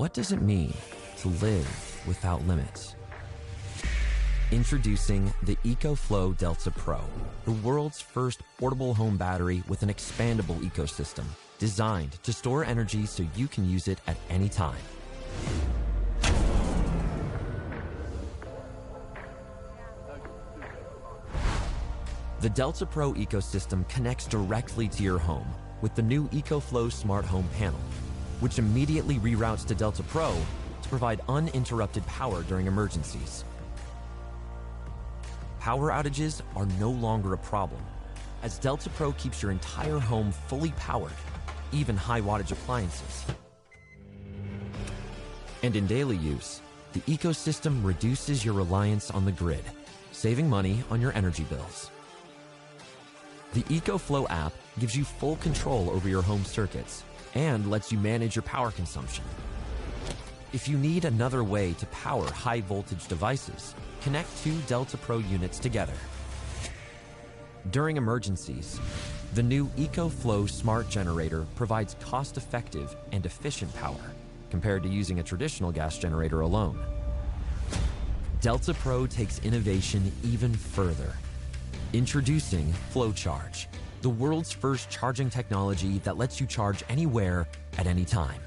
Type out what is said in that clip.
What does it mean to live without limits? Introducing the EcoFlow Delta Pro, the world's first portable home battery with an expandable ecosystem designed to store energy so you can use it at any time. The Delta Pro ecosystem connects directly to your home with the new EcoFlow Smart Home Panel, which immediately reroutes to Delta Pro to provide uninterrupted power during emergencies. Power outages are no longer a problem, as Delta Pro keeps your entire home fully powered, even high-wattage appliances. And in daily use, the ecosystem reduces your reliance on the grid, saving money on your energy bills. The EcoFlow app gives you full control over your home circuits and lets you manage your power consumption. If you need another way to power high-voltage devices, connect two Delta Pro units together. During emergencies, the new EcoFlow Smart Generator provides cost-effective and efficient power compared to using a traditional gas generator alone. Delta Pro takes innovation even further. Introducing FlowCharge, the world's first charging technology that lets you charge anywhere at any time.